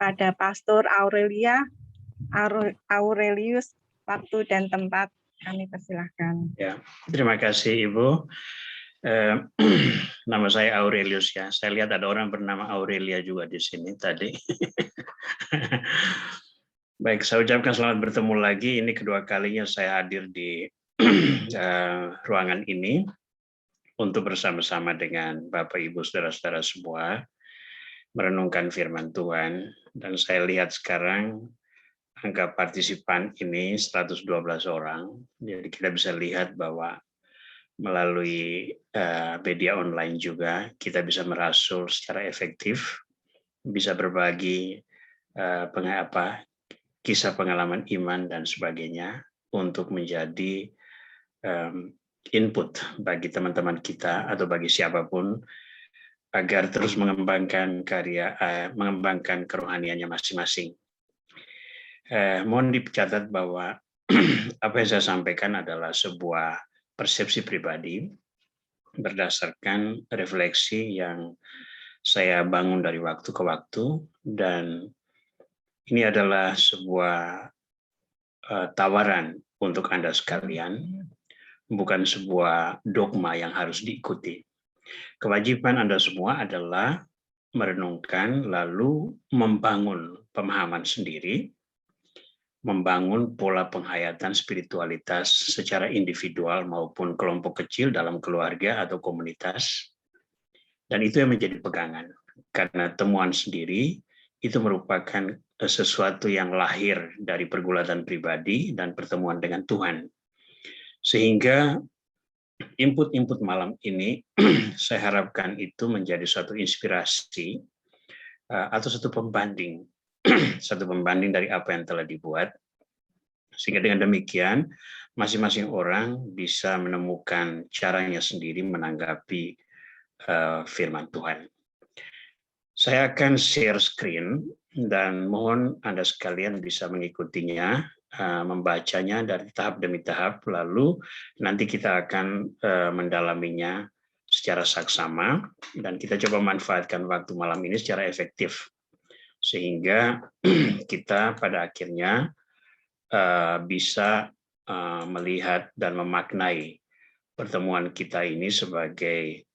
kepada Pastor Aurelius, waktu dan tempat kami persilahkan. Ya, terima kasih Ibu. Nama saya Aurelius ya. Saya lihat ada orang bernama Aurelia juga di sini tadi. Baik, saya ucapkan selamat bertemu lagi. Ini kedua kalinya saya hadir di ruangan ini untuk bersama-sama dengan Bapak Ibu saudara-saudara semua merenungkan firman Tuhan. Dan saya lihat sekarang angka partisipan ini 112 orang. Jadi kita bisa lihat bahwa melalui media online juga kita bisa merasuk secara efektif, bisa berbagi kisah pengalaman iman dan sebagainya untuk menjadi input bagi teman-teman kita atau bagi siapapun agar terus mengembangkan mengembangkan kerohaniannya masing-masing. Mohon dicatat bahwa apa yang saya sampaikan adalah sebuah persepsi pribadi berdasarkan refleksi yang saya bangun dari waktu ke waktu, dan ini adalah sebuah tawaran untuk Anda sekalian, bukan sebuah dogma yang harus diikuti. Kewajiban Anda semua adalah merenungkan lalu membangun pemahaman sendiri, membangun pola penghayatan spiritualitas secara individual maupun kelompok kecil dalam keluarga atau komunitas. Dan itu yang menjadi pegangan. Karena temuan sendiri itu merupakan sesuatu yang lahir dari pergulatan pribadi dan pertemuan dengan Tuhan. Sehingga input-input malam ini saya harapkan itu menjadi suatu inspirasi atau satu pembanding satu pembanding dari apa yang telah dibuat, sehingga dengan demikian masing-masing orang bisa menemukan caranya sendiri menanggapi firman Tuhan. Saya akan share screen dan mohon Anda sekalian bisa mengikutinya, membacanya dari tahap demi tahap, lalu nanti kita akan mendalaminya secara saksama dan kita coba manfaatkan waktu malam ini secara efektif. Sehingga kita pada akhirnya bisa melihat dan memaknai pertemuan kita ini sebagai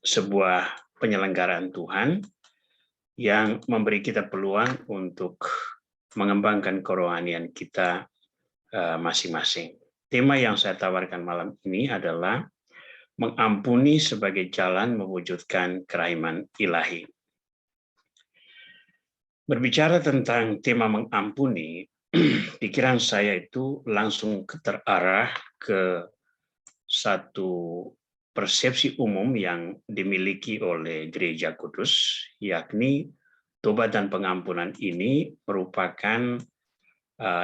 sebuah penyelenggaraan Tuhan yang memberi kita peluang untuk mengembangkan kerohanian kita masing-masing. Tema yang saya tawarkan malam ini adalah mengampuni sebagai jalan mewujudkan kerahiman ilahi. Berbicara tentang tema mengampuni, pikiran saya itu langsung terarah ke satu persepsi umum yang dimiliki oleh Gereja Kudus, yakni tobat dan pengampunan ini merupakan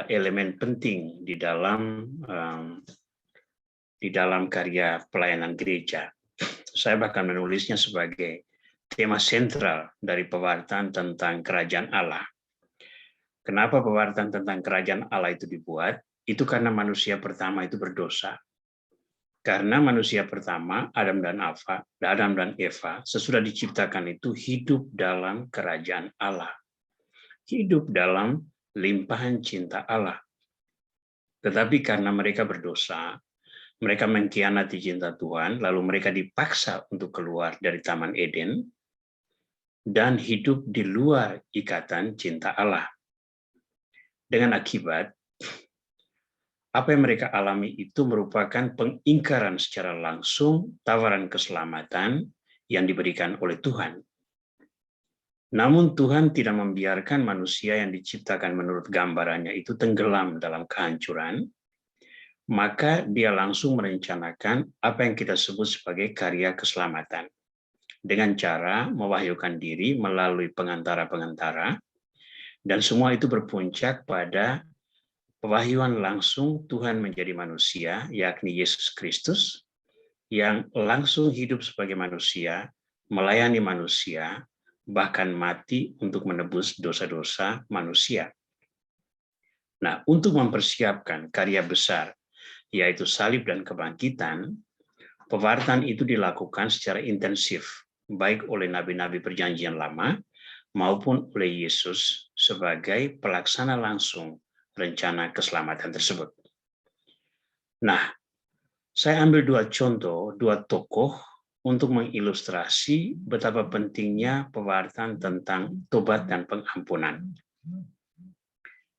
elemen penting di dalam karya pelayanan gereja. Saya bahkan menulisnya sebagai tema sentral dari pewartaan tentang kerajaan Allah. Kenapa pewartaan tentang kerajaan Allah itu dibuat? Itu karena manusia pertama itu berdosa. Karena manusia pertama, Adam dan Eva, sesudah diciptakan itu hidup dalam kerajaan Allah. Hidup dalam limpahan cinta Allah. Tetapi karena mereka berdosa, mereka mengkhianati cinta Tuhan, lalu mereka dipaksa untuk keluar dari Taman Eden, dan hidup di luar ikatan cinta Allah. Dengan akibat, apa yang mereka alami itu merupakan pengingkaran secara langsung tawaran keselamatan yang diberikan oleh Tuhan. Namun Tuhan tidak membiarkan manusia yang diciptakan menurut gambarannya itu tenggelam dalam kehancuran, maka dia langsung merencanakan apa yang kita sebut sebagai karya keselamatan. Dengan cara mewahyukan diri melalui pengantara-pengantara, dan semua itu berpuncak pada pewahyuan langsung Tuhan menjadi manusia, yakni Yesus Kristus, yang langsung hidup sebagai manusia, melayani manusia, bahkan mati untuk menebus dosa-dosa manusia. Nah, untuk mempersiapkan karya besar, yaitu salib dan kebangkitan, pewartaan itu dilakukan secara intensif, baik oleh nabi-nabi perjanjian lama maupun oleh Yesus sebagai pelaksana langsung rencana keselamatan tersebut. Nah, saya ambil dua contoh, dua tokoh untuk mengilustrasi betapa pentingnya pewartaan tentang tobat dan pengampunan.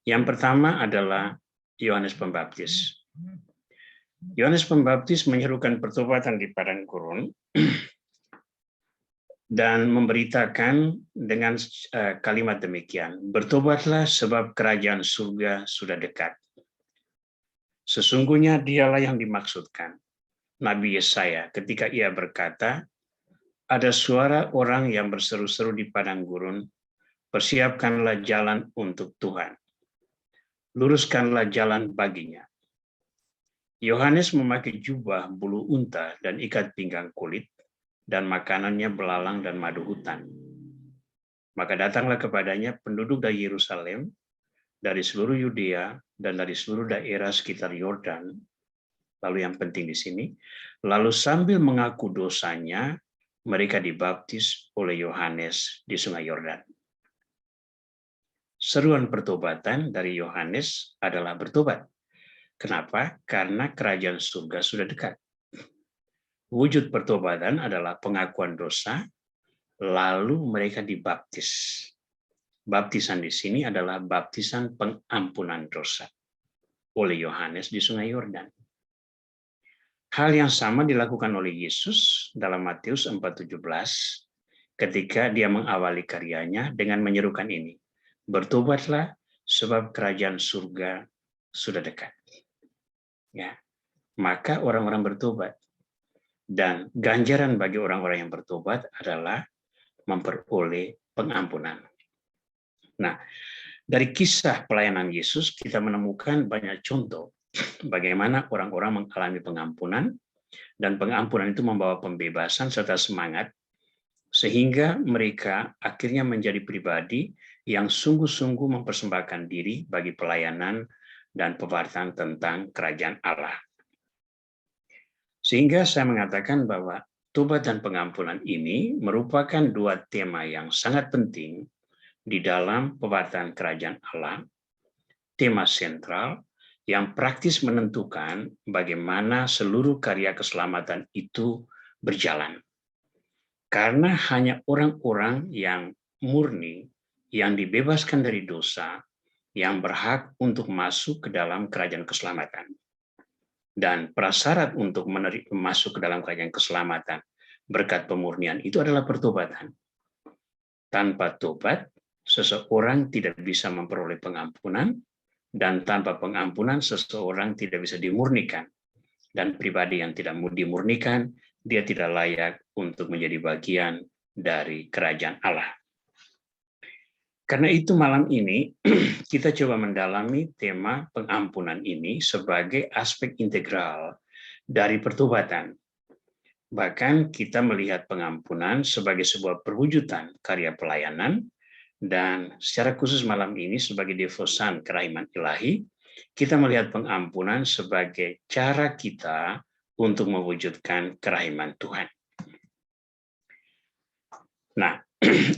Yang pertama adalah Yohanes Pembaptis. Yohanes Pembaptis menyerukan pertobatan di padang gurun dan memberitakan dengan kalimat demikian, bertobatlah sebab kerajaan surga sudah dekat. Sesungguhnya dialah yang dimaksudkan Nabi Yesaya ketika ia berkata, ada suara orang yang berseru-seru di padang gurun, persiapkanlah jalan untuk Tuhan, luruskanlah jalan baginya. Yohanes memakai jubah bulu unta dan ikat pinggang kulit, dan makanannya belalang dan madu hutan. Maka datanglah kepadanya penduduk dari Yerusalem, dari seluruh Yudea, dan dari seluruh daerah sekitar Yordan. Lalu yang penting di sini, lalu sambil mengaku dosanya, mereka dibaptis oleh Yohanes di Sungai Yordan. Seruan pertobatan dari Yohanes adalah bertobat. Kenapa? Karena kerajaan surga sudah dekat. Wujud pertobatan adalah pengakuan dosa, lalu mereka dibaptis. Baptisan di sini adalah baptisan pengampunan dosa oleh Yohanes di Sungai Yordan. Hal yang sama dilakukan oleh Yesus dalam Matius 4:17 ketika dia mengawali karyanya dengan menyerukan ini, bertobatlah sebab kerajaan surga sudah dekat. Ya, maka orang-orang bertobat. Dan ganjaran bagi orang-orang yang bertobat adalah memperoleh pengampunan. Nah, dari kisah pelayanan Yesus kita menemukan banyak contoh bagaimana orang-orang mengalami pengampunan, dan pengampunan itu membawa pembebasan serta semangat, sehingga mereka akhirnya menjadi pribadi yang sungguh-sungguh mempersembahkan diri bagi pelayanan dan pewartaan tentang kerajaan Allah. Sehingga saya mengatakan bahwa tobat dan pengampunan ini merupakan dua tema yang sangat penting di dalam pewartaan kerajaan Allah, tema sentral yang praktis menentukan bagaimana seluruh karya keselamatan itu berjalan. Karena hanya orang-orang yang murni, yang dibebaskan dari dosa, yang berhak untuk masuk ke dalam kerajaan keselamatan. Dan prasyarat untuk masuk ke dalam kerajaan keselamatan berkat pemurnian itu adalah pertobatan. Tanpa tobat, seseorang tidak bisa memperoleh pengampunan, dan tanpa pengampunan, seseorang tidak bisa dimurnikan. Dan pribadi yang tidak dimurnikan, dia tidak layak untuk menjadi bagian dari kerajaan Allah. Karena itu malam ini kita coba mendalami tema pengampunan ini sebagai aspek integral dari pertobatan. Bahkan kita melihat pengampunan sebagai sebuah perwujudan karya pelayanan, dan secara khusus malam ini sebagai devosan kerahiman ilahi, kita melihat pengampunan sebagai cara kita untuk mewujudkan kerahiman Tuhan. Nah,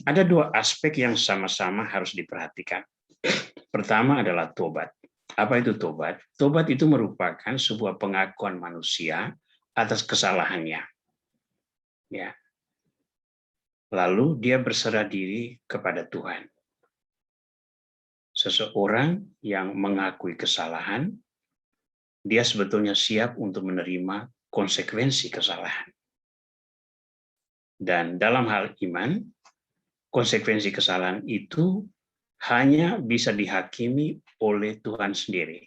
ada dua aspek yang sama-sama harus diperhatikan. Pertama adalah tobat. Apa itu tobat? Tobat itu merupakan sebuah pengakuan manusia atas kesalahannya. Ya. Lalu dia berserah diri kepada Tuhan. Seseorang yang mengakui kesalahan, dia sebetulnya siap untuk menerima konsekuensi kesalahan. Dan dalam hal iman, konsekuensi kesalahan itu hanya bisa dihakimi oleh Tuhan sendiri.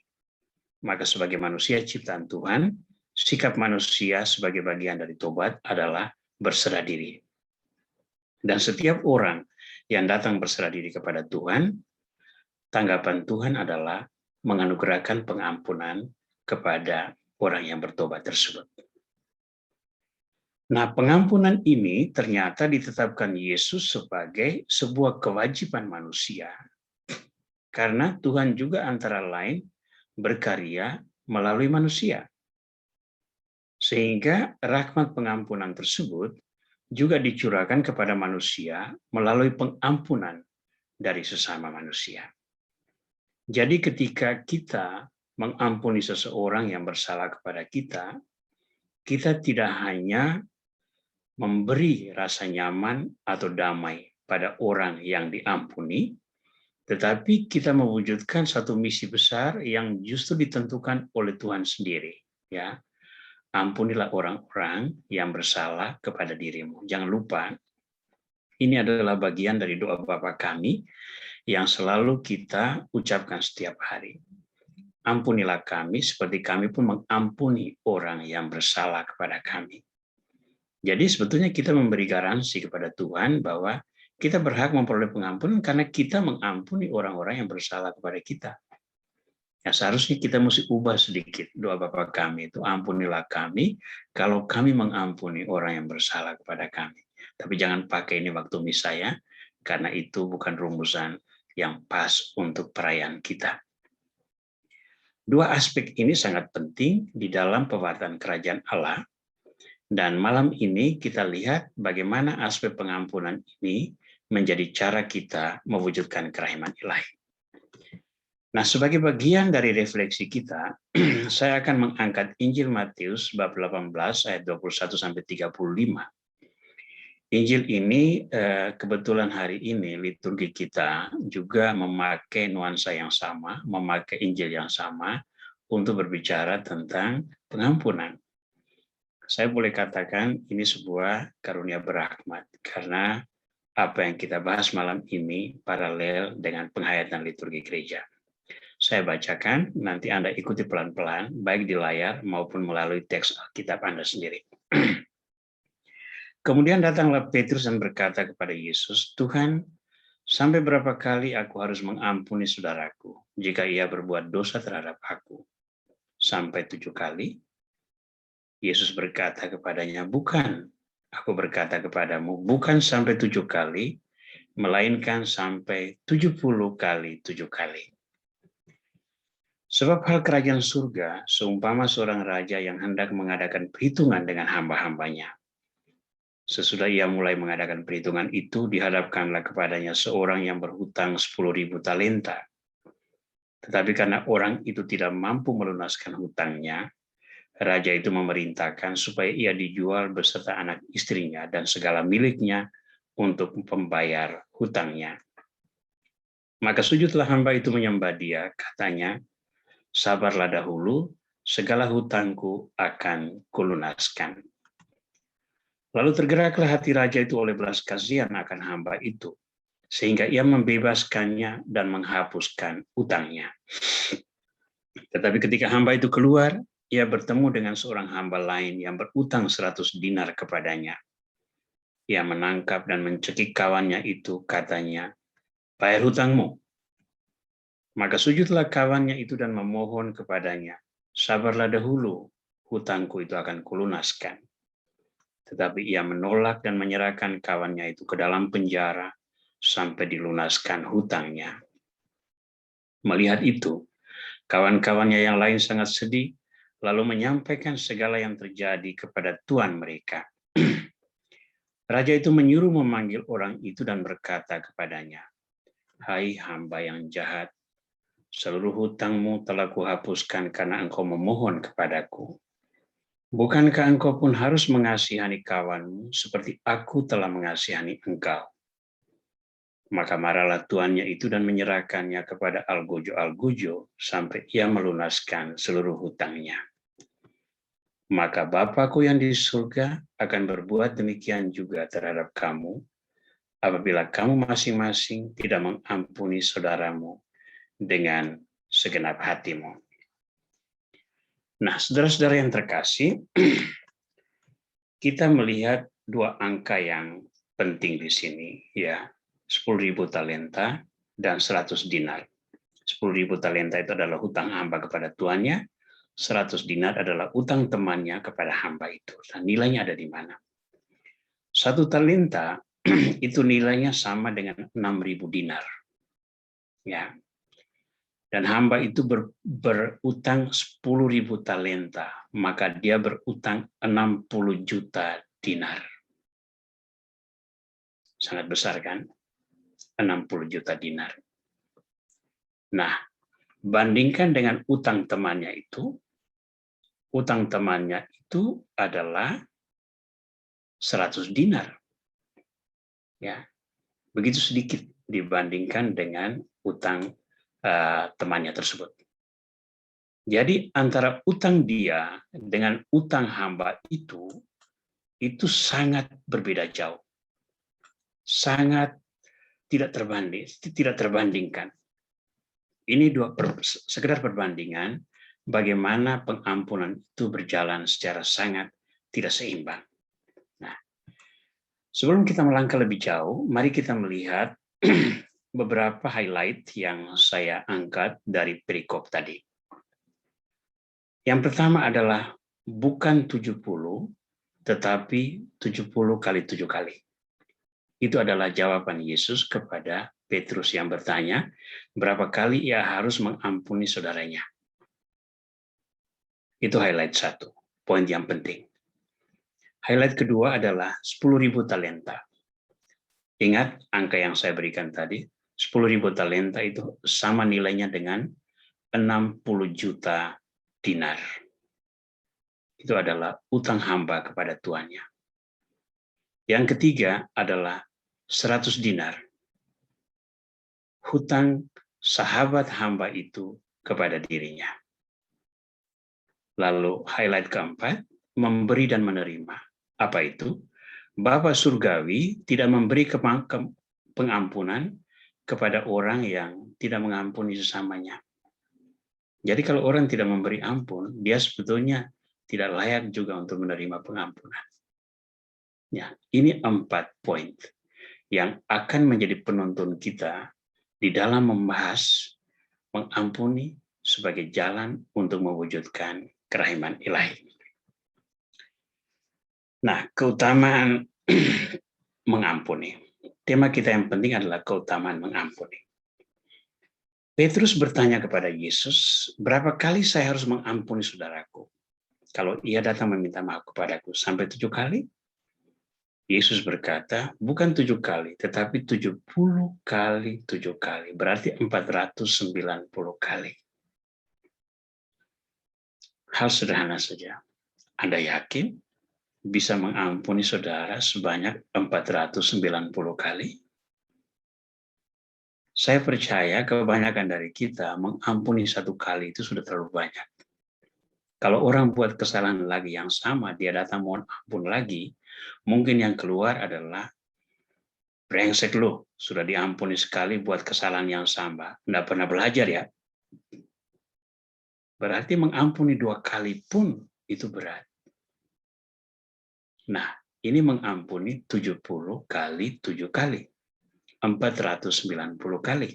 Maka sebagai manusia ciptaan Tuhan, sikap manusia sebagai bagian dari tobat adalah berserah diri. Dan setiap orang yang datang berserah diri kepada Tuhan, tanggapan Tuhan adalah menganugerahkan pengampunan kepada orang yang bertobat tersebut. Nah, pengampunan ini ternyata ditetapkan Yesus sebagai sebuah kewajiban manusia. Karena Tuhan juga antara lain berkarya melalui manusia. Sehingga rahmat pengampunan tersebut juga dicurahkan kepada manusia melalui pengampunan dari sesama manusia. Jadi ketika kita mengampuni seseorang yang bersalah kepada kita, kita tidak hanya memberi rasa nyaman atau damai pada orang yang diampuni, tetapi kita mewujudkan satu misi besar yang justru ditentukan oleh Tuhan sendiri. Ya, ampunilah orang-orang yang bersalah kepada dirimu. Jangan lupa, ini adalah bagian dari doa Bapa kami yang selalu kita ucapkan setiap hari. Ampunilah kami seperti kami pun mengampuni orang yang bersalah kepada kami. Jadi sebetulnya kita memberi garansi kepada Tuhan bahwa kita berhak memperoleh pengampunan karena kita mengampuni orang-orang yang bersalah kepada kita. Ya, seharusnya kita mesti ubah sedikit doa Bapa kami itu, ampunilah kami kalau kami mengampuni orang yang bersalah kepada kami. Tapi jangan pakai ini waktu misa ya, karena itu bukan rumusan yang pas untuk perayaan kita. Dua aspek ini sangat penting di dalam pewartaan kerajaan Allah. Dan malam ini kita lihat bagaimana aspek pengampunan ini menjadi cara kita mewujudkan kerahiman ilahi. Nah, sebagai bagian dari refleksi kita, saya akan mengangkat Injil Matius bab 18 ayat 21 sampai 35. Injil ini kebetulan hari ini liturgi kita juga memakai nuansa yang sama, memakai Injil yang sama untuk berbicara tentang pengampunan. Saya boleh katakan ini sebuah karunia berahmat karena apa yang kita bahas malam ini paralel dengan penghayatan liturgi gereja. Saya bacakan, nanti Anda ikuti pelan-pelan, baik di layar maupun melalui teks Alkitab Anda sendiri. Kemudian datanglah Petrus dan berkata kepada Yesus, Tuhan, sampai berapa kali aku harus mengampuni saudaraku jika ia berbuat dosa terhadap aku? Sampai 7 kali? Yesus berkata kepadanya, bukan, aku berkata kepadamu, bukan sampai 7 kali, melainkan sampai 70 kali 7 kali. Sebab hal kerajaan surga seumpama seorang raja yang hendak mengadakan perhitungan dengan hamba-hambanya. Sesudah ia mulai mengadakan perhitungan itu, dihadapkanlah kepadanya seorang yang berhutang 10.000 talenta. Tetapi karena orang itu tidak mampu melunaskan hutangnya, raja itu memerintahkan supaya ia dijual beserta anak istrinya dan segala miliknya untuk membayar hutangnya. Maka sujudlah hamba itu menyembah dia, katanya, sabarlah dahulu, segala hutangku akan kulunaskan. Lalu tergeraklah hati raja itu oleh belas kasihan akan hamba itu, sehingga ia membebaskannya dan menghapuskan hutangnya. Tetapi ketika hamba itu keluar, ia bertemu dengan seorang hamba lain yang berutang 100 dinar kepadanya. Ia menangkap dan mencekik kawannya itu, katanya, bayar hutangmu. Maka sujudlah kawannya itu dan memohon kepadanya, sabarlah dahulu, hutangku itu akan kulunaskan. Tetapi ia menolak dan menyerahkan kawannya itu ke dalam penjara sampai dilunaskan hutangnya. Melihat itu, kawan-kawannya yang lain sangat sedih, lalu menyampaikan segala yang terjadi kepada tuan mereka. Raja itu menyuruh memanggil orang itu dan berkata kepadanya, hai hamba yang jahat, seluruh hutangmu telah kuhapuskan karena engkau memohon kepadaku. Bukankah engkau pun harus mengasihani kawanmu seperti aku telah mengasihani engkau? Maka marahlah tuannya itu dan menyerahkannya kepada algojo-algojo sampai ia melunaskan seluruh hutangnya. Maka Bapa-Ku yang di surga akan berbuat demikian juga terhadap kamu, apabila kamu masing-masing tidak mengampuni saudaramu dengan segenap hatimu. Nah, saudara-saudara yang terkasih, kita melihat dua angka yang penting di sini, ya, 10.000 talenta dan 100 dinar. 10.000 talenta itu adalah hutang hamba kepada tuannya, 100 dinar adalah utang temannya kepada hamba itu. Dan nilainya ada di mana? 1 talenta itu nilainya sama dengan 6.000 dinar. Ya. Dan hamba itu berutang 10.000 talenta, maka dia berutang 60 juta dinar. Sangat besar kan? 60 juta dinar. Nah, bandingkan dengan utang temannya itu adalah 100 dinar. Ya, begitu sedikit dibandingkan dengan utang temannya tersebut. Jadi antara utang dia dengan utang hamba itu sangat berbeda jauh. Sangat tidak terbandingkan. Ini sekedar perbandingan bagaimana pengampunan itu berjalan secara sangat tidak seimbang. Nah, sebelum kita melangkah lebih jauh, mari kita melihat beberapa highlight yang saya angkat dari perikop tadi. Yang pertama adalah bukan 70, tetapi 70 kali 7 kali. Itu adalah jawaban Yesus kepada Petrus yang bertanya, berapa kali ia harus mengampuni saudaranya. Itu highlight satu, poin yang penting. Highlight kedua adalah 10.000 talenta. Ingat angka yang saya berikan tadi, 10.000 talenta itu sama nilainya dengan 60 juta dinar. Itu adalah utang hamba kepada tuannya. Yang ketiga adalah 100 dinar. Hutang sahabat hamba itu kepada dirinya. Lalu highlight keempat, memberi dan menerima. Apa itu? Bapa Surgawi tidak memberi pengampunan kepada orang yang tidak mengampuni sesamanya. Jadi kalau orang tidak memberi ampun, dia sebetulnya tidak layak juga untuk menerima pengampunan. Ya, ini 4 poin yang akan menjadi penuntun kita di dalam membahas mengampuni sebagai jalan untuk mewujudkan kerahiman ilahi. Nah, keutamaan mengampuni. Tema kita yang penting adalah keutamaan mengampuni. Petrus bertanya kepada Yesus, berapa kali saya harus mengampuni saudaraku? Kalau ia datang meminta maaf kepadaku, sampai 7 kali? Yesus berkata, bukan 7 kali, tetapi 70 kali 7 kali. Berarti 490 kali. Hal sederhana saja. Anda yakin bisa mengampuni saudara sebanyak 490 kali? Saya percaya kebanyakan dari kita mengampuni 1 kali itu sudah terlalu banyak. Kalau orang buat kesalahan lagi yang sama, dia datang mohon ampun lagi, mungkin yang keluar adalah brengsek lu, sudah diampuni sekali buat kesalahan yang sama. Nggak pernah belajar ya. Berarti mengampuni 2 kali pun itu berat. Nah, ini mengampuni 70 kali 7 kali. 490 kali.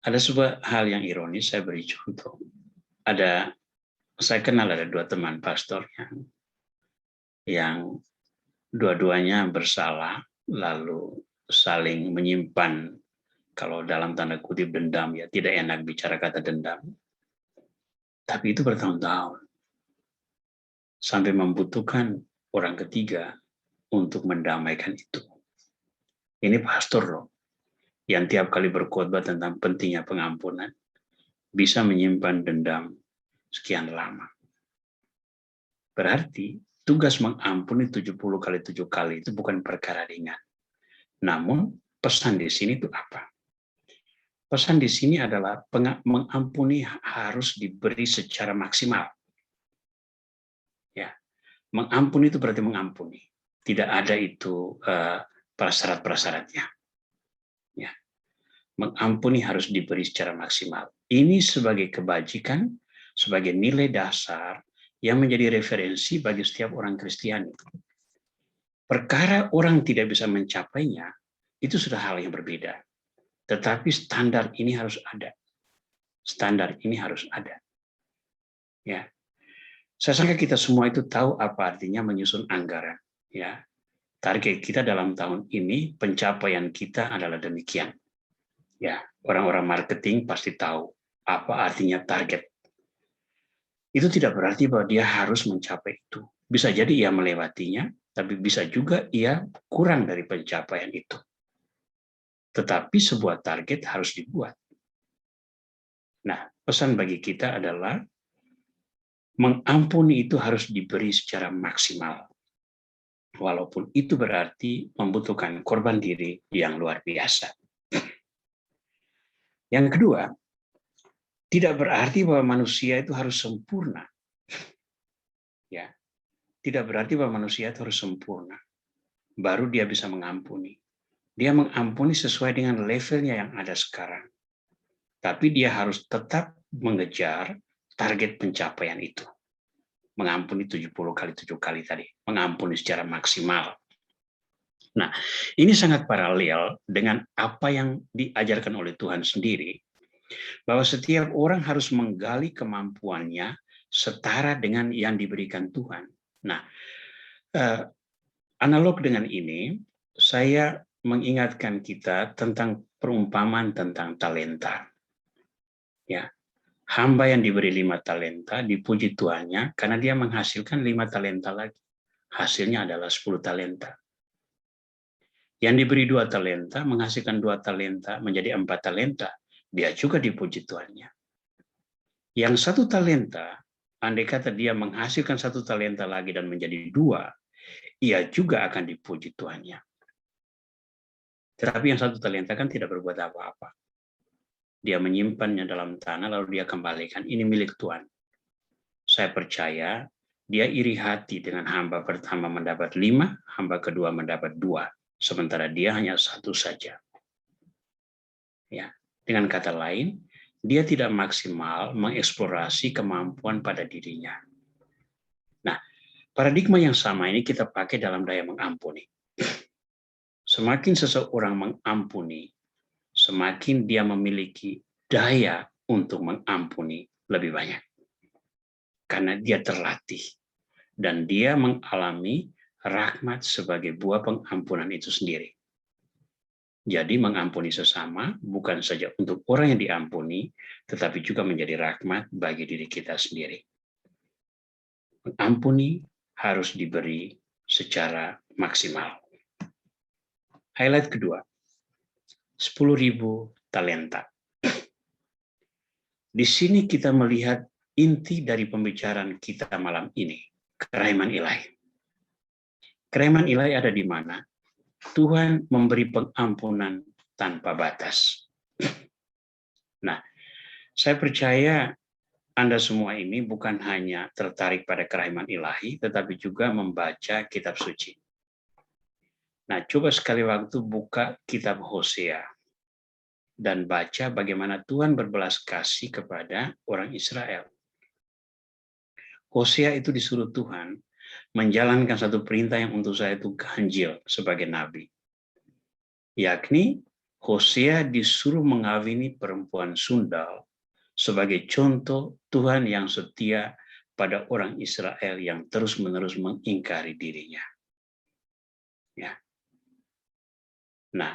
Ada sebuah hal yang ironis, saya beri contoh. Saya kenal ada 2 teman pastor yang dua-duanya bersalah, lalu saling menyimpan, kalau dalam tanda kutip dendam, ya tidak enak bicara kata dendam. Tapi itu bertahun-tahun. Sampai membutuhkan orang ketiga untuk mendamaikan itu. Ini pastor loh, yang tiap kali berkhotbah tentang pentingnya pengampunan, bisa menyimpan dendam sekian lama. Berarti tugas mengampuni 70 kali 7 kali itu bukan perkara ringan. Namun pesan di sini itu apa? Pesan di sini adalah mengampuni harus diberi secara maksimal. Ya, mengampuni itu berarti mengampuni. Tidak ada itu prasyarat-prasyaratnya. Ya, mengampuni harus diberi secara maksimal. Ini sebagai kebajikan, sebagai nilai dasar yang menjadi referensi bagi setiap orang Kristiani. Perkara orang tidak bisa mencapainya, itu sudah hal yang berbeda. Tetapi standar ini harus ada. Standar ini harus ada. Ya. Saya sangka kita semua itu tahu apa artinya menyusun anggaran. Ya. Target kita dalam tahun ini, pencapaian kita adalah demikian. Ya, orang-orang marketing pasti tahu apa artinya target. Itu tidak berarti bahwa dia harus mencapai itu. Bisa jadi ia melewatinya, tapi bisa juga ia kurang dari pencapaian itu. Tetapi sebuah target harus dibuat. Nah, pesan bagi kita adalah mengampuni itu harus diberi secara maksimal. Walaupun itu berarti membutuhkan korban diri yang luar biasa. Yang kedua, tidak berarti bahwa manusia itu harus sempurna. Ya, tidak berarti bahwa manusia itu harus sempurna. Baru dia bisa mengampuni. Dia mengampuni sesuai dengan levelnya yang ada sekarang. Tapi dia harus tetap mengejar target pencapaian itu. Mengampuni 70 kali 7 kali tadi. Mengampuni secara maksimal. Nah, ini sangat paralel dengan apa yang diajarkan oleh Tuhan sendiri. Bahwa setiap orang harus menggali kemampuannya setara dengan yang diberikan Tuhan. Nah, analog dengan ini, saya mengingatkan kita tentang perumpamaan tentang talenta. Ya, hamba yang diberi 5 talenta dipuji tuannya karena dia menghasilkan 5 talenta lagi. Hasilnya adalah 10 talenta. Yang diberi 2 talenta menghasilkan 2 talenta menjadi 4 talenta. Dia juga dipuji tuannya. Yang 1 talenta, andai kata dia menghasilkan 1 talenta lagi dan menjadi 2, ia juga akan dipuji tuannya. Tetapi yang 1 talenta kan tidak berbuat apa-apa. Dia menyimpannya dalam tanah lalu dia kembalikan. Ini milik Tuhan. Saya percaya dia iri hati dengan hamba pertama mendapat 5, hamba kedua mendapat 2. Sementara dia hanya 1 saja. Ya, dengan kata lain, dia tidak maksimal mengeksplorasi kemampuan pada dirinya. Nah, paradigma yang sama ini kita pakai dalam daya mengampuni. Semakin seseorang mengampuni, semakin dia memiliki daya untuk mengampuni lebih banyak. Karena dia terlatih. Dan dia mengalami rahmat sebagai buah pengampunan itu sendiri. Jadi mengampuni sesama bukan saja untuk orang yang diampuni, tetapi juga menjadi rahmat bagi diri kita sendiri. Mengampuni harus diberi secara maksimal. Highlight kedua, 10.000 talenta. Di sini kita melihat inti dari pembicaraan kita malam ini, kerahiman ilahi. Kerahiman ilahi ada di mana? Tuhan memberi pengampunan tanpa batas. Nah, saya percaya Anda semua ini bukan hanya tertarik pada kerahiman ilahi, tetapi juga membaca kitab suci. Nah, coba sekali waktu buka kitab Hosea dan baca bagaimana Tuhan berbelas kasih kepada orang Israel. Hosea itu disuruh Tuhan menjalankan satu perintah yang untuk saya itu ganjil sebagai nabi. Yakni Hosea disuruh mengawini perempuan sundal sebagai contoh Tuhan yang setia pada orang Israel yang terus-menerus mengingkari dirinya. Ya. Nah,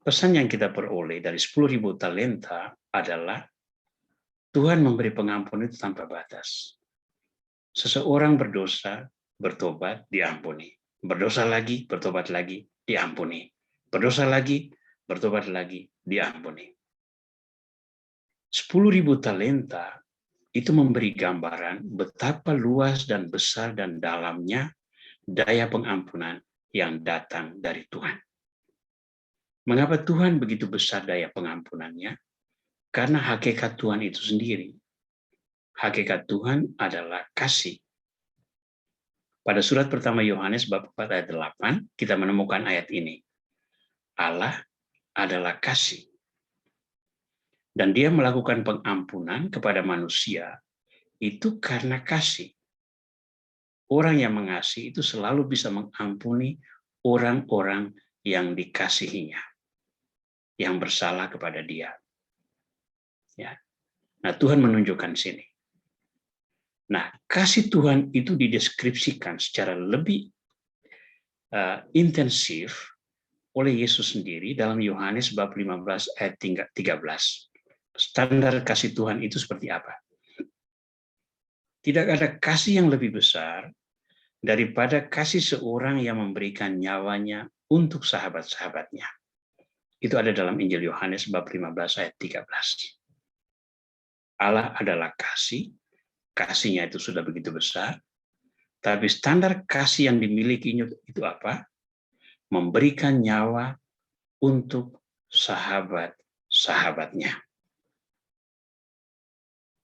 pesan yang kita peroleh dari 10.000 talenta adalah Tuhan memberi pengampunan itu tanpa batas. Seseorang berdosa, bertobat, diampuni. Berdosa lagi, bertobat lagi, diampuni. Berdosa lagi, bertobat lagi, diampuni. 10.000 talenta itu memberi gambaran betapa luas dan besar dan dalamnya daya pengampunan yang datang dari Tuhan. Mengapa Tuhan begitu besar daya pengampunannya? Karena hakikat Tuhan itu sendiri. Hakikat Tuhan adalah kasih. Pada surat pertama Yohanes bab 4 ayat 8, kita menemukan ayat ini. Allah adalah kasih. Dan dia melakukan pengampunan kepada manusia itu karena kasih. Orang yang mengasihi itu selalu bisa mengampuni orang-orang yang dikasihinya, yang bersalah kepada dia. Ya. Nah, Tuhan menunjukkan sini. Nah, kasih Tuhan itu dideskripsikan secara lebih intensif oleh Yesus sendiri dalam Yohanes bab 15 ayat 13. Standar kasih Tuhan itu seperti apa? Tidak ada kasih yang lebih besar daripada kasih seorang yang memberikan nyawanya untuk sahabat-sahabatnya. Itu ada dalam Injil Yohanes bab 15 ayat 13. Allah adalah kasih, kasihnya itu sudah begitu besar, tapi standar kasih yang dimilikinya itu apa? Memberikan nyawa untuk sahabat-sahabatnya.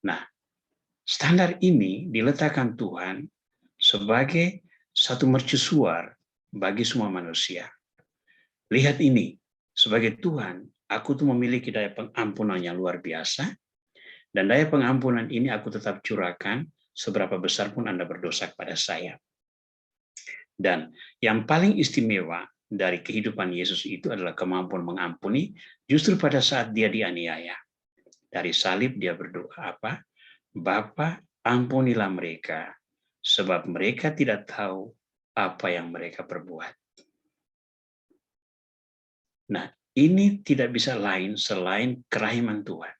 Nah, standar ini diletakkan Tuhan sebagai satu mercusuar bagi semua manusia. Lihat ini, sebagai Tuhan, aku tuh memiliki daya pengampunan yang luar biasa, dan daya pengampunan ini aku tetap curahkan seberapa besar pun Anda berdosa kepada saya. Dan yang paling istimewa dari kehidupan Yesus itu adalah kemampuan mengampuni justru pada saat dia dianiaya. Dari salib dia berdoa apa? Bapa, ampunilah mereka, sebab mereka tidak tahu apa yang mereka perbuat. Nah, ini tidak bisa lain selain kerahiman Tuhan.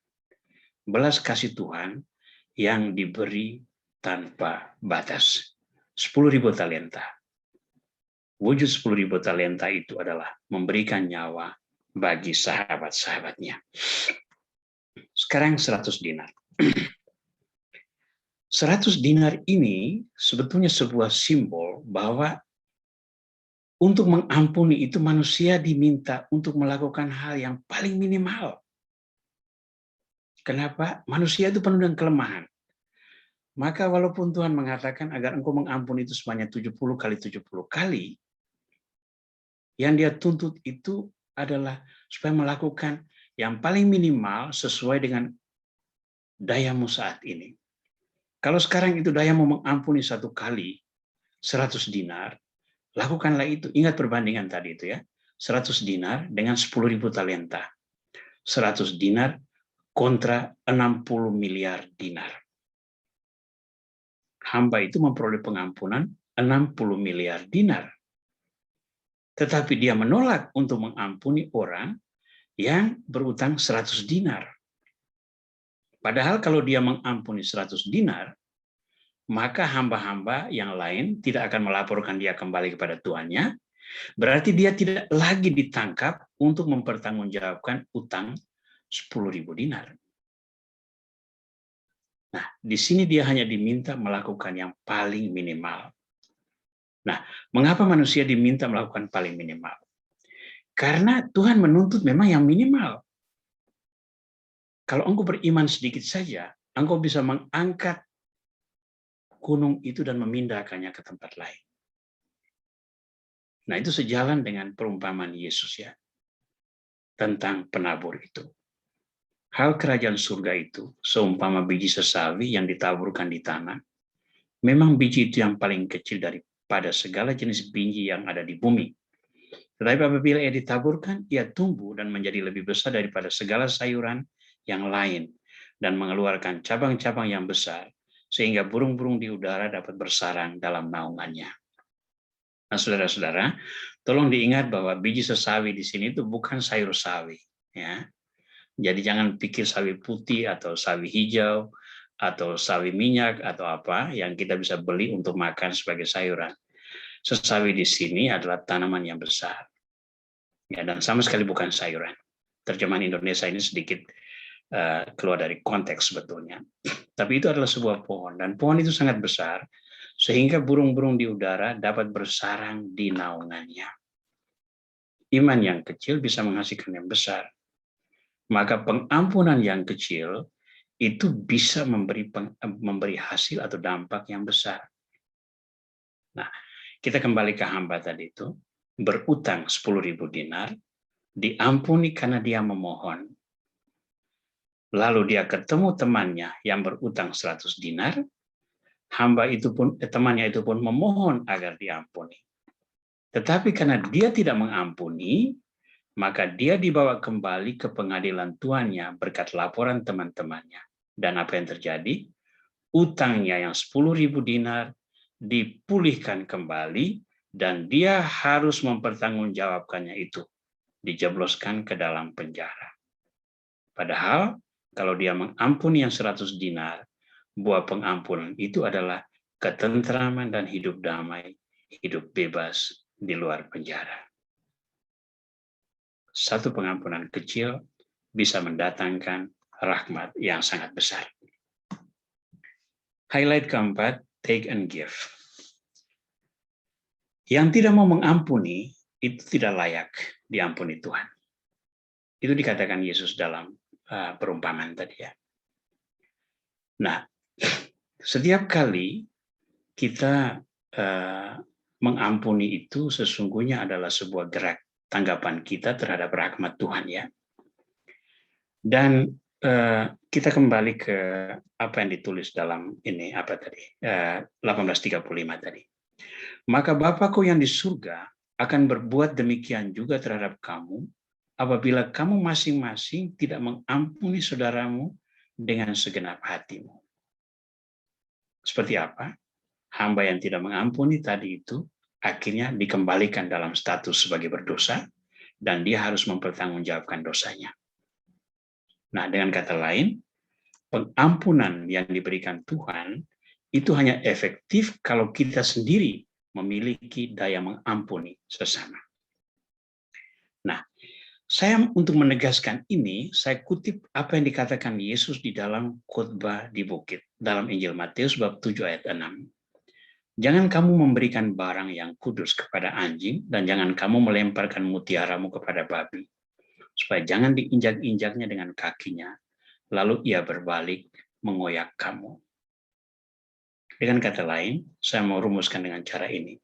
Belas kasih Tuhan yang diberi tanpa batas. 10.000 talenta. Wujud 10.000 talenta itu adalah memberikan nyawa bagi sahabat-sahabatnya. Sekarang 100 dinar. 100 dinar ini sebetulnya sebuah simbol bahwa untuk mengampuni itu manusia diminta untuk melakukan hal yang paling minimal. Kenapa? Manusia itu penuh dengan kelemahan. Maka walaupun Tuhan mengatakan agar engkau mengampuni itu sebanyak 70 kali 70 kali, yang dia tuntut itu adalah supaya melakukan yang paling minimal sesuai dengan dayamu saat ini. Kalau sekarang itu dayamu mengampuni 1 kali 100 dinar, lakukanlah itu. Ingat perbandingan tadi itu ya. 100 dinar dengan 10.000 talenta. 100 dinar kontra 60 miliar dinar. Hamba itu memperoleh pengampunan 60 miliar dinar. Tetapi dia menolak untuk mengampuni orang yang berutang 100 dinar. Padahal kalau dia mengampuni 100 dinar, maka hamba-hamba yang lain tidak akan melaporkan dia kembali kepada tuannya, berarti dia tidak lagi ditangkap untuk mempertanggungjawabkan utang 10.000 dinar. Nah, di sini dia hanya diminta melakukan yang paling minimal. Nah, mengapa manusia diminta melakukan paling minimal? Karena Tuhan menuntut memang yang minimal. Kalau engkau beriman sedikit saja, engkau bisa mengangkat gunung itu dan memindahkannya ke tempat lain. Nah, itu sejalan dengan perumpamaan Yesus ya, tentang penabur itu. Hal kerajaan surga itu, seumpama biji sesawi yang ditaburkan di tanah, memang biji itu yang paling kecil daripada segala jenis biji yang ada di bumi. Tetapi apabila ia ditaburkan, ia tumbuh dan menjadi lebih besar daripada segala sayuran yang lain, dan mengeluarkan cabang-cabang yang besar, sehingga burung-burung di udara dapat bersarang dalam naungannya. Nah, saudara-saudara, tolong diingat bahwa biji sesawi di sini itu bukan sayur sawi, ya. Jadi jangan pikir sawi putih atau sawi hijau atau sawi minyak atau apa yang kita bisa beli untuk makan sebagai sayuran. Sesawi di sini adalah tanaman yang besar, ya, dan sama sekali bukan sayuran. Terjemahan Indonesia ini sedikit keluar dari konteks sebetulnya. Tapi itu adalah sebuah pohon, dan pohon itu sangat besar, sehingga burung-burung di udara dapat bersarang di naungannya. Iman yang kecil bisa menghasilkan yang besar. Maka pengampunan yang kecil itu bisa memberi hasil atau dampak yang besar. Nah, kita kembali ke hamba tadi itu, berutang 10.000 dinar, diampuni karena dia memohon. Lalu dia ketemu temannya yang berutang 100 dinar, temannya itu pun memohon agar diampuni. Tetapi karena dia tidak mengampuni, maka dia dibawa kembali ke pengadilan tuannya berkat laporan teman-temannya. Dan apa yang terjadi? Utangnya yang 10.000 dinar dipulihkan kembali, dan dia harus mempertanggungjawabkannya itu. Dijebloskan ke dalam penjara. Padahal kalau dia mengampuni yang 100 dinar, buah pengampunan itu adalah ketentraman dan hidup damai, hidup bebas di luar penjara. Satu pengampunan kecil bisa mendatangkan rahmat yang sangat besar. Highlight keempat, take and give. Yang tidak mau mengampuni itu tidak layak diampuni Tuhan. Itu dikatakan Yesus dalam perumpamaan tadi ya. Nah, setiap kali kita mengampuni itu sesungguhnya adalah sebuah gerak tanggapan kita terhadap rahmat Tuhan ya. Dan kita kembali ke apa yang ditulis dalam ini apa tadi 1835 tadi. Maka Bapakku yang di surga akan berbuat demikian juga terhadap kamu apabila kamu masing-masing tidak mengampuni saudaramu dengan segenap hatimu. Seperti apa? Hamba yang tidak mengampuni tadi itu akhirnya dikembalikan dalam status sebagai berdosa dan dia harus mempertanggungjawabkan dosanya. Nah, dengan kata lain, pengampunan yang diberikan Tuhan itu hanya efektif kalau kita sendiri memiliki daya mengampuni sesama. Nah, saya untuk menegaskan ini, saya kutip apa yang dikatakan Yesus di dalam khotbah di bukit, dalam Injil Matius bab 7 ayat 6. Jangan kamu memberikan barang yang kudus kepada anjing, dan jangan kamu melemparkan mutiaramu kepada babi, supaya jangan diinjak-injaknya dengan kakinya, lalu ia berbalik mengoyak kamu. Dengan kata lain, saya mau rumuskan dengan cara ini.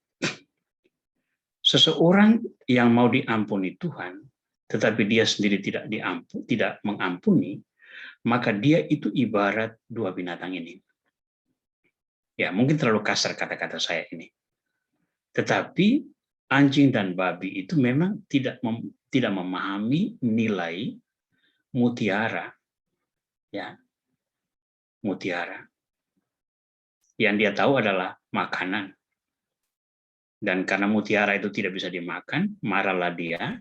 Seseorang yang mau diampuni Tuhan, tetapi dia sendiri tidak mengampuni, maka dia itu ibarat dua binatang ini. Ya, mungkin terlalu kasar kata-kata saya ini. Tetapi anjing dan babi itu memang tidak memahami nilai mutiara. Ya, mutiara. Yang dia tahu adalah makanan. Dan karena mutiara itu tidak bisa dimakan, marahlah dia,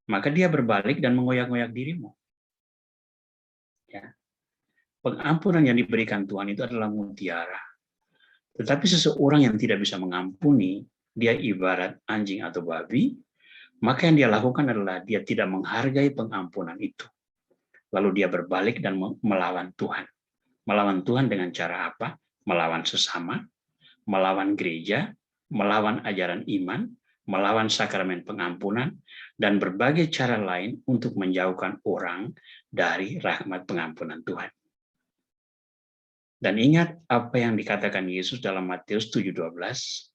maka dia berbalik dan mengoyak-ngoyak dirimu. Ya. Pengampunan yang diberikan Tuhan itu adalah mutiara. Tetapi seseorang yang tidak bisa mengampuni, dia ibarat anjing atau babi, maka yang dia lakukan adalah dia tidak menghargai pengampunan itu. Lalu dia berbalik dan melawan Tuhan. Melawan Tuhan dengan cara apa? Melawan sesama, melawan gereja, melawan ajaran iman, melawan sakramen pengampunan, dan berbagai cara lain untuk menjauhkan orang dari rahmat pengampunan Tuhan. Dan ingat apa yang dikatakan Yesus dalam Matius 7:12,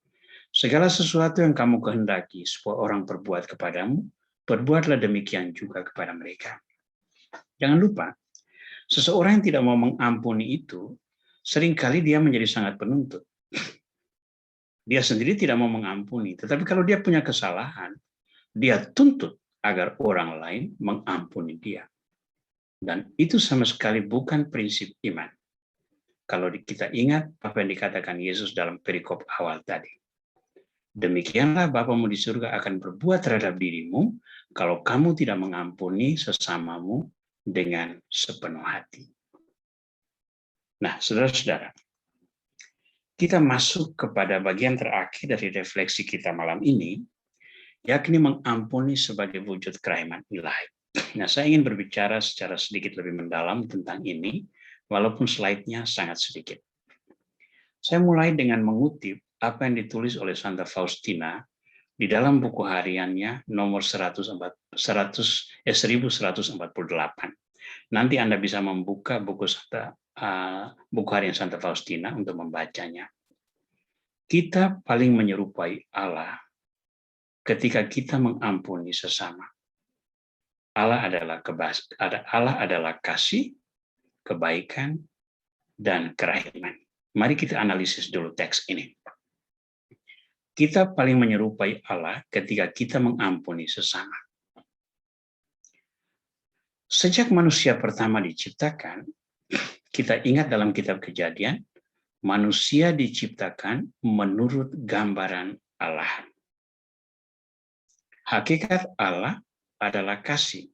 segala sesuatu yang kamu kehendaki supaya orang perbuat kepadamu, perbuatlah demikian juga kepada mereka. Jangan lupa, seseorang yang tidak mau mengampuni itu, seringkali dia menjadi sangat penuntut. Dia sendiri tidak mau mengampuni, tetapi kalau dia punya kesalahan, dia tuntut agar orang lain mengampuni dia. Dan itu sama sekali bukan prinsip iman. Kalau kita ingat apa yang dikatakan Yesus dalam perikop awal tadi. Demikianlah Bapamu di surga akan berbuat terhadap dirimu kalau kamu tidak mengampuni sesamamu dengan sepenuh hati. Nah, saudara-saudara, kita masuk kepada bagian terakhir dari refleksi kita malam ini, yakni mengampuni sebagai wujud kerahiman ilahi. Nah, saya ingin berbicara secara sedikit lebih mendalam tentang ini, walaupun slide-nya sangat sedikit. Saya mulai dengan mengutip apa yang ditulis oleh Santa Faustina di dalam buku hariannya nomor 1148. Nanti Anda bisa membuka buku harian Santa Faustina untuk membacanya. Kita paling menyerupai Allah ketika kita mengampuni sesama. Allah adalah kasih, kebaikan, dan kerahiman. Mari kita analisis dulu teks ini. Kita paling menyerupai Allah ketika kita mengampuni sesama. Sejak manusia pertama diciptakan, kita ingat dalam kitab Kejadian, manusia diciptakan menurut gambaran Allah. Hakikat Allah adalah kasih.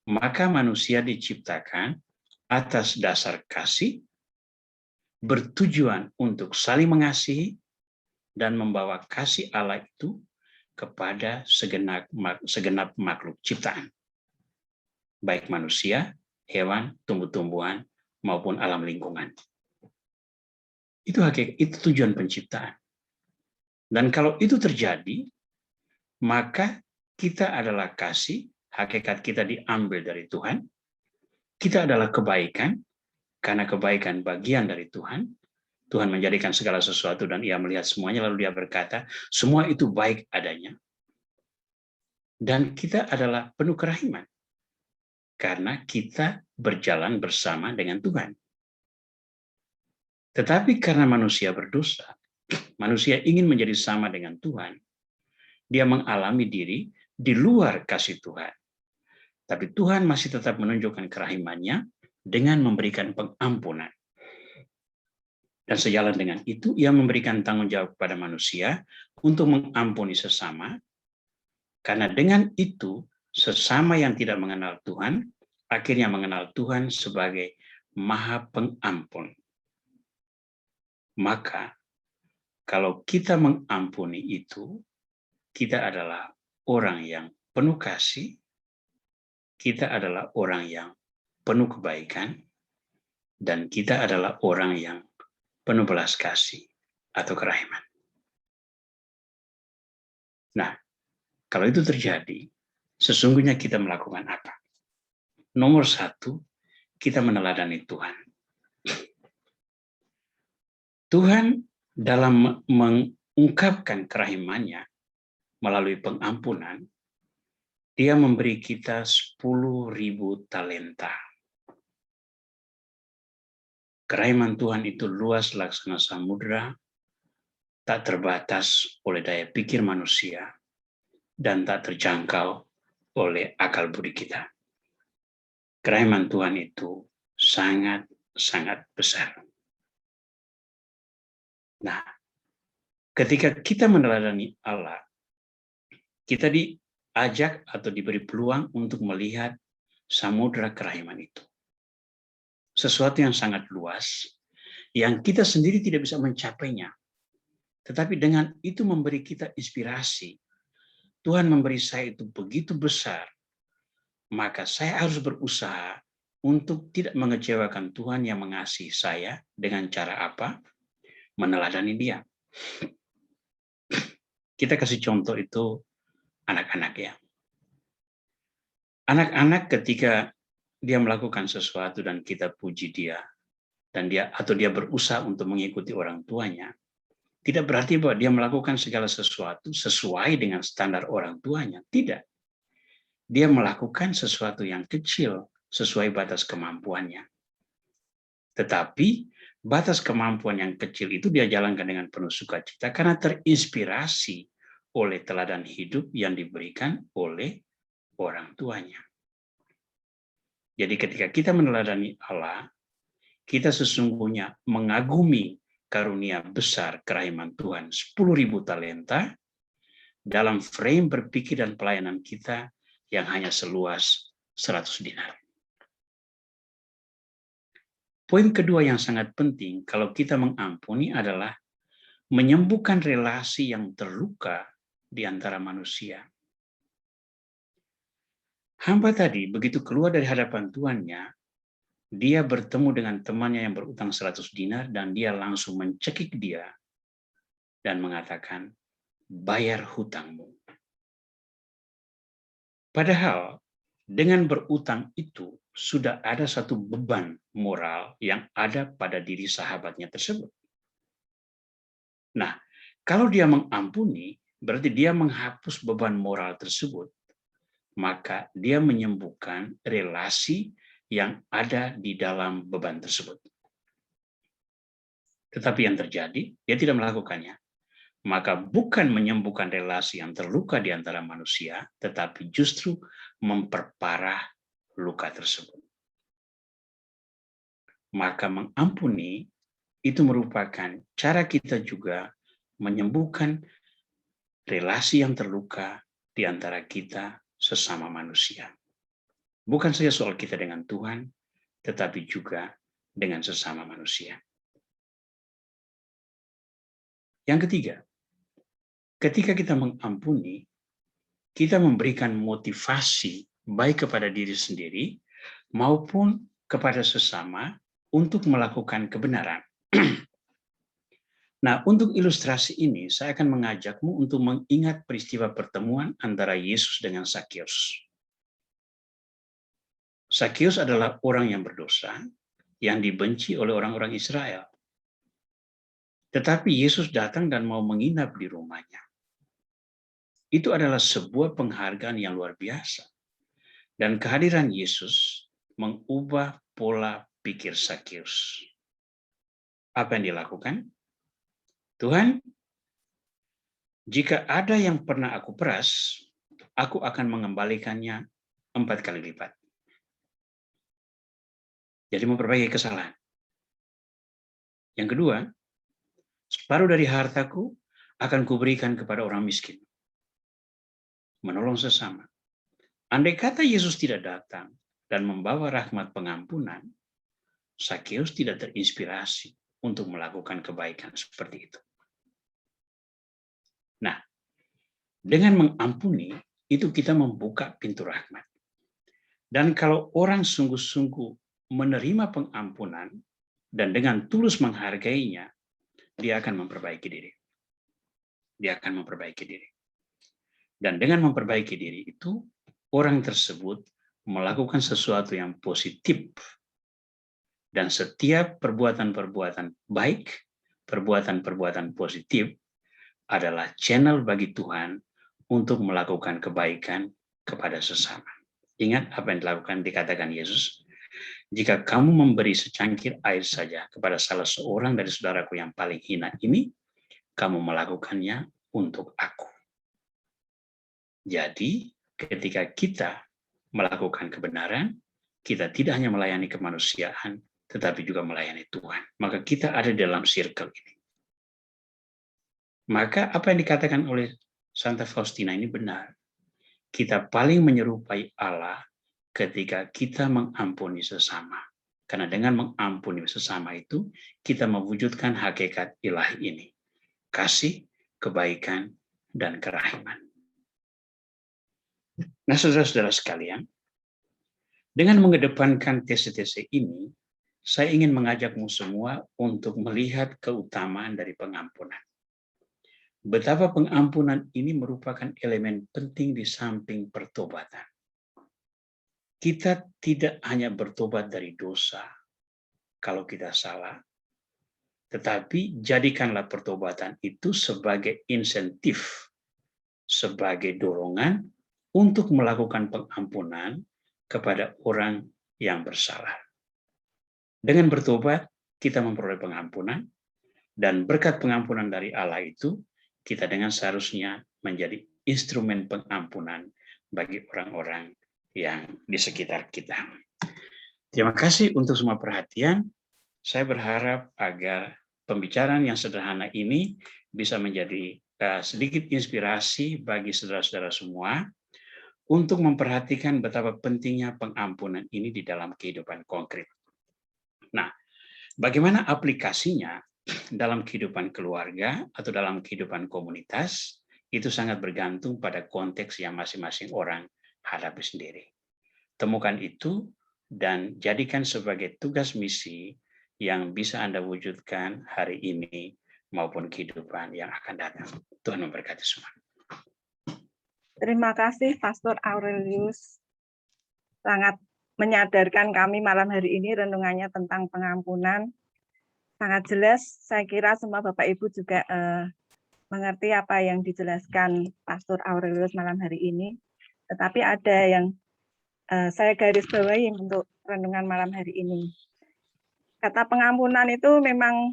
Maka manusia diciptakan atas dasar kasih bertujuan untuk saling mengasihi dan membawa kasih Allah itu kepada segenap makhluk ciptaan, baik manusia, hewan, tumbuh-tumbuhan, maupun alam lingkungan. Itu tujuan penciptaan. Dan kalau itu terjadi, maka kita adalah kasih, hakikat kita diambil dari Tuhan, kita adalah kebaikan, karena kebaikan bagian dari Tuhan. Tuhan menjadikan segala sesuatu dan ia melihat semuanya, lalu dia berkata, semua itu baik adanya. Dan kita adalah penuh kerahiman, karena kita berjalan bersama dengan Tuhan. Tetapi karena manusia berdosa, manusia ingin menjadi sama dengan Tuhan, dia mengalami diri di luar kasih Tuhan. Tapi Tuhan masih tetap menunjukkan kerahimannya dengan memberikan pengampunan. Dan sejalan dengan itu, ia memberikan tanggung jawab kepada manusia untuk mengampuni sesama, karena dengan itu, sesama yang tidak mengenal Tuhan, akhirnya mengenal Tuhan sebagai Maha Pengampun. Maka, kalau kita mengampuni itu, kita adalah orang yang penuh kasih, kita adalah orang yang penuh kebaikan, dan kita adalah orang yang penuh belas kasih atau kerahiman. Nah, kalau itu terjadi, sesungguhnya kita melakukan apa? Nomor satu, kita meneladani Tuhan. Tuhan dalam mengungkapkan kerahimannya melalui pengampunan, dia memberi kita 10.000 talenta. Kerahiman Tuhan itu luas laksana samudra, tak terbatas oleh daya pikir manusia, dan tak terjangkau oleh akal budi kita. Kerahiman Tuhan itu sangat-sangat besar. Nah, ketika kita meneladani Allah, kita diajak atau diberi peluang untuk melihat samudra kerahiman itu. Sesuatu yang sangat luas, yang kita sendiri tidak bisa mencapainya. Tetapi dengan itu memberi kita inspirasi. Tuhan memberi saya itu begitu besar, maka saya harus berusaha untuk tidak mengecewakan Tuhan yang mengasihi saya dengan cara apa? Meneladani dia. Kita kasih contoh itu anak-anak ya. Anak-anak ketika dia melakukan sesuatu dan kita puji dia, dan dia berusaha untuk mengikuti orang tuanya, tidak berarti bahwa dia melakukan segala sesuatu sesuai dengan standar orang tuanya. Tidak. Dia melakukan sesuatu yang kecil sesuai batas kemampuannya. Tetapi batas kemampuan yang kecil itu dia jalankan dengan penuh sukacita karena terinspirasi oleh teladan hidup yang diberikan oleh orang tuanya. Jadi ketika kita meneladani Allah, kita sesungguhnya mengagumi karunia besar kerahiman Tuhan, 10.000 talenta, dalam frame berpikir dan pelayanan kita yang hanya seluas 100 dinar. Poin kedua yang sangat penting kalau kita mengampuni adalah menyembuhkan relasi yang terluka di antara manusia. Hamba tadi begitu keluar dari hadapan tuannya, dia bertemu dengan temannya yang berutang 100 dinar dan dia langsung mencekik dia dan mengatakan, bayar hutangmu. Padahal dengan berutang itu sudah ada satu beban moral yang ada pada diri sahabatnya tersebut. Nah, kalau dia mengampuni, berarti dia menghapus beban moral tersebut. Maka dia menyembuhkan relasi yang ada di dalam beban tersebut. Tetapi yang terjadi, dia tidak melakukannya. Maka bukan menyembuhkan relasi yang terluka di antara manusia, tetapi justru memperparah luka tersebut. Maka mengampuni itu merupakan cara kita juga menyembuhkan relasi yang terluka di antara kita sesama manusia. Bukan saja soal kita dengan Tuhan, tetapi juga dengan sesama manusia. Yang ketiga, ketika kita mengampuni, kita memberikan motivasi baik kepada diri sendiri maupun kepada sesama untuk melakukan kebenaran. Nah, untuk ilustrasi ini, saya akan mengajakmu untuk mengingat peristiwa pertemuan antara Yesus dengan Sakeus. Sakeus adalah orang yang berdosa, yang dibenci oleh orang-orang Israel. Tetapi Yesus datang dan mau menginap di rumahnya. Itu adalah sebuah penghargaan yang luar biasa. Dan kehadiran Yesus mengubah pola pikir Sakeus. Apa yang dilakukan? Tuhan, jika ada yang pernah aku peras, aku akan mengembalikannya 4 kali lipat. Jadi memperbaiki kesalahan. Yang kedua, separuh dari hartaku akan kuberikan kepada orang miskin. Menolong sesama. Andai kata Yesus tidak datang dan membawa rahmat pengampunan, Sakeus tidak terinspirasi untuk melakukan kebaikan seperti itu. Nah, dengan mengampuni, itu kita membuka pintu rahmat. Dan kalau orang sungguh-sungguh menerima pengampunan dan dengan tulus menghargainya, dia akan memperbaiki diri. Dia akan memperbaiki diri. Dan dengan memperbaiki diri itu, orang tersebut melakukan sesuatu yang positif. Dan setiap perbuatan-perbuatan baik, perbuatan-perbuatan positif adalah channel bagi Tuhan untuk melakukan kebaikan kepada sesama. Ingat apa yang dikatakan Yesus, jika kamu memberi secangkir air saja kepada salah seorang dari saudaraku yang paling hina ini, kamu melakukannya untuk aku. Jadi, ketika kita melakukan kebenaran, kita tidak hanya melayani kemanusiaan, tetapi juga melayani Tuhan. Maka kita ada dalam circle ini. Maka apa yang dikatakan oleh Santa Faustina ini benar. Kita paling menyerupai Allah ketika kita mengampuni sesama. Karena dengan mengampuni sesama itu, kita mewujudkan hakikat ilahi ini. Kasih, kebaikan, dan kerahiman. Nah, saudara-saudara sekalian, dengan mengedepankan TC-TC ini, saya ingin mengajakmu semua untuk melihat keutamaan dari pengampunan. Betapa pengampunan ini merupakan elemen penting di samping pertobatan. Kita tidak hanya bertobat dari dosa kalau kita salah, tetapi jadikanlah pertobatan itu sebagai insentif, sebagai dorongan untuk melakukan pengampunan kepada orang yang bersalah. Dengan bertobat, kita memperoleh pengampunan, dan berkat pengampunan dari Allah itu, kita dengan seharusnya menjadi instrumen pengampunan bagi orang-orang yang di sekitar kita. Terima kasih untuk semua perhatian. Saya berharap agar pembicaraan yang sederhana ini bisa menjadi sedikit inspirasi bagi saudara-saudara semua untuk memperhatikan betapa pentingnya pengampunan ini di dalam kehidupan konkret. Nah, bagaimana aplikasinya dalam kehidupan keluarga atau dalam kehidupan komunitas, itu sangat bergantung pada konteks yang masing-masing orang hadapi sendiri. Temukan itu dan jadikan sebagai tugas misi yang bisa Anda wujudkan hari ini maupun kehidupan yang akan datang. Tuhan memberkati semua. Terima kasih Pastor Aurelius. Sangat menyadarkan kami malam hari ini renungannya tentang pengampunan. Sangat jelas, saya kira semua Bapak Ibu juga mengerti apa yang dijelaskan Pastor Aurelius malam hari ini. Tetapi ada yang saya garis bawahi untuk renungan malam hari ini. Kata pengampunan itu memang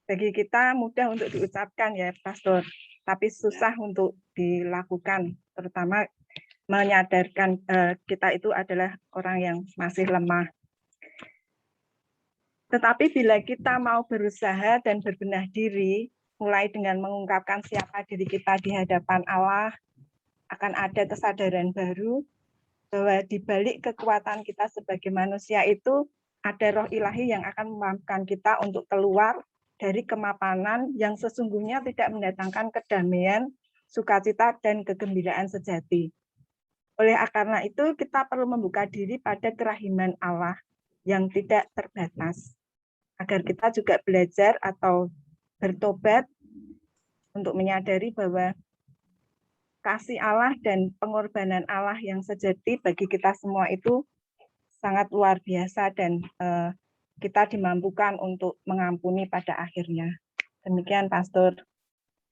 bagi kita mudah untuk diucapkan ya Pastor, tapi susah untuk dilakukan, terutama menyadarkan kita itu adalah orang yang masih lemah. Tetapi bila kita mau berusaha dan berbenah diri, mulai dengan mengungkapkan siapa diri kita di hadapan Allah, akan ada kesadaran baru bahwa di balik kekuatan kita sebagai manusia itu ada roh ilahi yang akan memampukan kita untuk keluar dari kemapanan yang sesungguhnya tidak mendatangkan kedamaian, sukacita, dan kegembiraan sejati. Oleh karena itu, kita perlu membuka diri pada kerahiman Allah yang tidak terbatas, agar kita juga belajar atau bertobat untuk menyadari bahwa kasih Allah dan pengorbanan Allah yang sejati bagi kita semua itu sangat luar biasa dan kita dimampukan untuk mengampuni pada akhirnya. Demikian, Pastor.